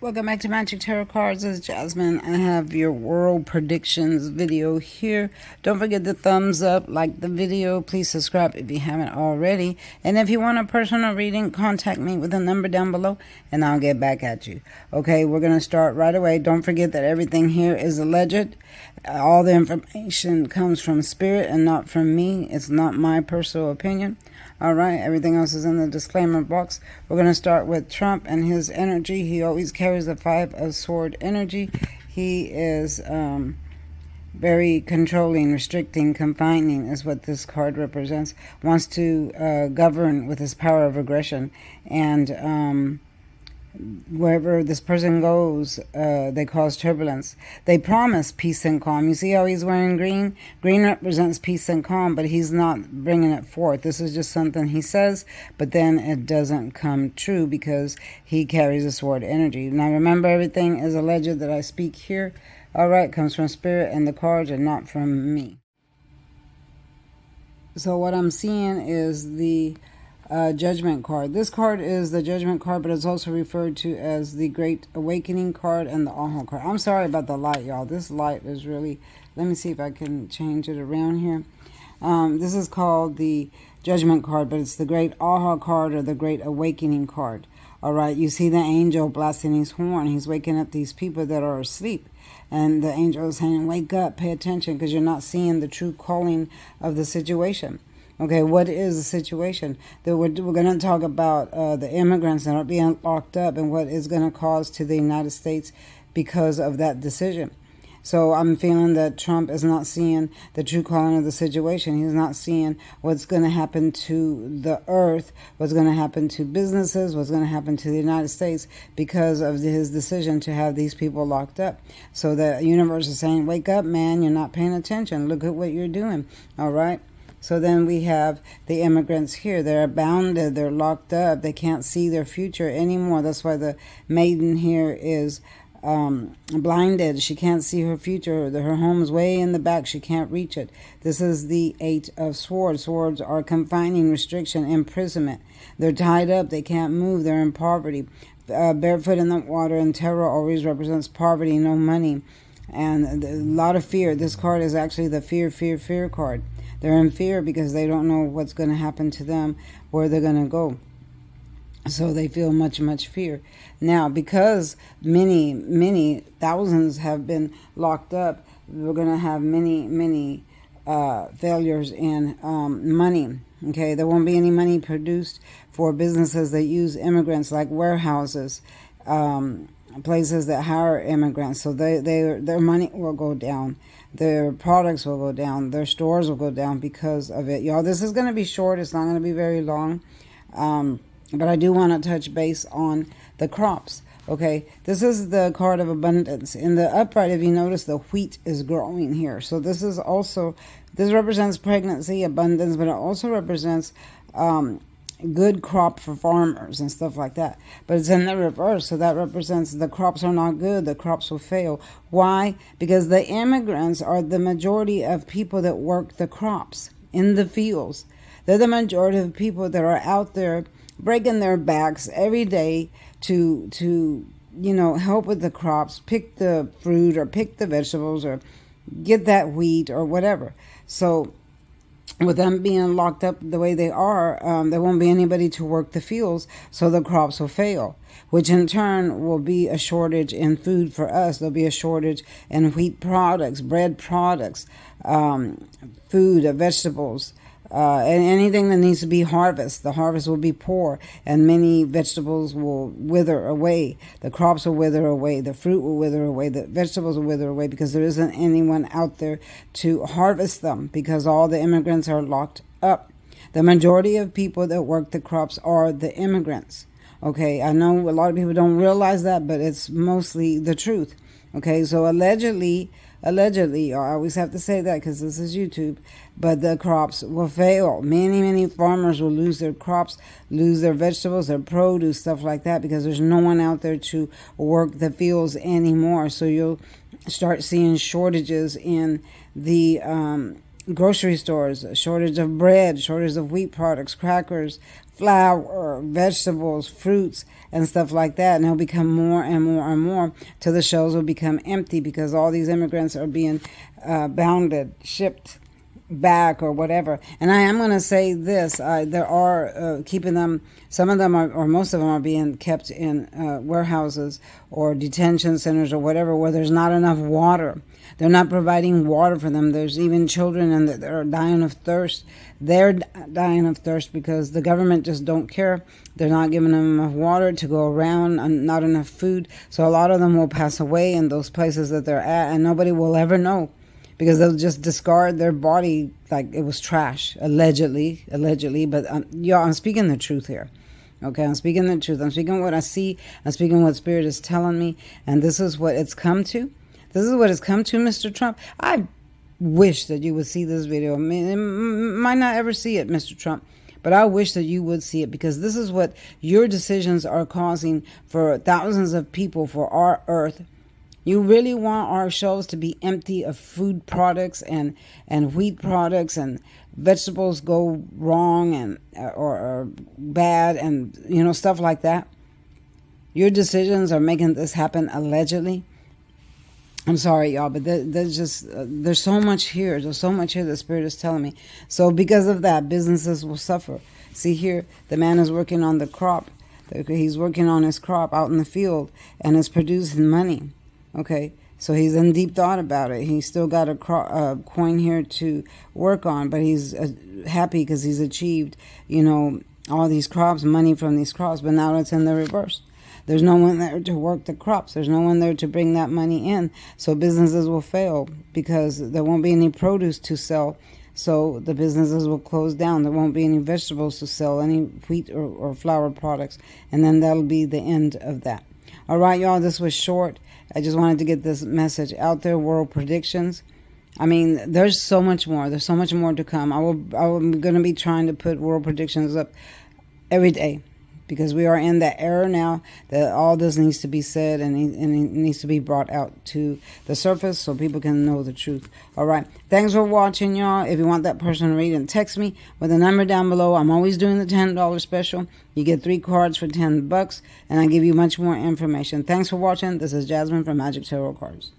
Welcome back to Magic Tarot Cards. This is Jasmine. I have your world predictions video here. Don't forget the thumbs up, like the video. Please subscribe if you haven't already. And if you want a personal reading, contact me with the number down below and I'll get back at you. Okay, we're going to start right away. Don't forget that everything here is alleged. All the information comes from Spirit and not from me. It's not my personal opinion. All right, everything else is in the disclaimer box. We're going to start with Trump and his energy. He always carries the Five of Swords energy. He is very controlling, restricting, confining is what this card represents. Wants to govern with his power of aggression. And wherever this person goes, they cause turbulence. They promise peace and calm. You see how he's wearing green? Green represents peace and calm, but he's not bringing it forth. This is just something he says, but then it doesn't come true because he carries a sword energy. Now remember, everything is alleged that I speak here. All right, comes from Spirit and the cards are not from me. So what I'm seeing is the Judgment card. This card is the Judgment card, but it's also referred to as the Great Awakening card and the Aha card. I'm sorry about the light, y'all. This light is really... Let me see if I can change it around here. This is called the Judgment card, but it's the Great Aha card or the Great Awakening card. All right, you see the angel blasting his horn. He's waking up these people that are asleep. And the angel is saying, wake up, pay attention, because you're not seeing the true calling of the situation. Okay, what is the situation? We're going to talk about the immigrants that are being locked up and what is going to cause to the United States because of that decision. So I'm feeling that Trump is not seeing the true calling of the situation. He's not seeing what's going to happen to the earth, what's going to happen to businesses, what's going to happen to the United States because of his decision to have these people locked up. So the universe is saying, wake up, man, you're not paying attention. Look at what you're doing, all right? So then we have the immigrants here. They're bounded. They're locked up. They can't see their future anymore. That's why the maiden here is blinded. She can't see her future. Her home's way in the back. She can't reach it. This is the Eight of Swords. Swords are confining, restriction, imprisonment. They're tied up. They can't move. They're in poverty. Barefoot in the water and terror always represents poverty, no money, and a lot of fear. This card is actually the fear card. They're in fear because they don't know what's going to happen to them, where they're going to go. So they feel much fear. Now, because many thousands have been locked up, we're going to have many failures in money. Okay, there won't be any money produced for businesses that use immigrants, like warehouses, places that hire immigrants. So their money will go down. Their products will go down. Their stores will go down because of it. Y'all, this is going to be short. It's not going to be very long. But I do want to touch base on the crops. Okay, this is the card of abundance. In the upright, if you notice, the wheat is growing here. So this is also, this represents pregnancy, abundance, but it also represents good crop for farmers and stuff like that. But it's in the reverse, so that represents the crops are not good. The crops will fail. Why? Because the immigrants are the majority of people that work the crops in the fields. They're the majority of people that are out there breaking their backs every day to you know, help with the crops, pick the fruit or pick the vegetables or get that wheat or whatever. So with them being locked up the way they are, there won't be anybody to work the fields, so the crops will fail, which in turn will be a shortage in food for us. There'll be a shortage in wheat products, bread products, food, vegetables, and anything that needs to be harvested. The harvest will be poor, and many vegetables will wither away. The crops will wither away. The fruit will wither away. The vegetables will wither away because there isn't anyone out there to harvest them because all the immigrants are locked up. The majority of people that work the crops are the immigrants. Okay, I know a lot of people don't realize that, but it's mostly the truth. Okay, so allegedly, I always have to say that because this is YouTube, but the crops will fail. Many farmers will lose their crops, lose their vegetables, their produce, stuff like that, because there's no one out there to work the fields anymore. So you'll start seeing shortages in the grocery stores, a shortage of bread, shortage of wheat products, crackers, flour, vegetables, fruits, and stuff like that. And it'll become more and more and more till the shelves will become empty because all these immigrants are being bounded, shipped back or whatever. And I am going to say this, there are keeping them, some of them are, or most of them are being kept in warehouses or detention centers or whatever, where there's not enough water. They're not providing water for them. There's even children and they're dying of thirst. They're dying of thirst because the government just don't care. They're not giving them enough water to go around and not enough food. So a lot of them will pass away in those places that they're at, and nobody will ever know, because they'll just discard their body like it was trash, allegedly. But y'all, I'm speaking the truth here. Okay, I'm speaking the truth. I'm speaking what I see. I'm speaking what Spirit is telling me. And this is what it's come to. This is what it's come to, Mr. Trump. I wish that you would see this video. I mean, you might not ever see it, Mr. Trump, but I wish that you would see it, because this is what your decisions are causing for thousands of people, for our earth. You really want our shelves to be empty of food products and wheat products, and vegetables go wrong and or bad, and stuff like that. Your decisions are making this happen, allegedly. I'm sorry, y'all, but there's just there's so much here. There's so much here the Spirit is telling me. So because of that, businesses will suffer. See here, the man is working on the crop. He's working on his crop out in the field, and it's producing money. Okay, so he's in deep thought about it. He's still got a coin here to work on, but he's happy because he's achieved, all these crops, money from these crops. But now it's in the reverse. There's no one there to work the crops. There's no one there to bring that money in. So businesses will fail because there won't be any produce to sell. So the businesses will close down. There won't be any vegetables to sell, any wheat or flour products. And then that'll be the end of that. All right, y'all, this was short. I just wanted to get this message out there. World predictions. I mean, there's so much more. There's so much more to come. I'm going to be trying to put world predictions up every day, because we are in that era now that all this needs to be said, and it needs to be brought out to the surface so people can know the truth. All right. Thanks for watching, y'all. If you want that person to read it, text me with the number down below. I'm always doing the $10 special. You get 3 cards for $10, and I give you much more information. Thanks for watching. This is Jasmine from Magic Tarot Cards.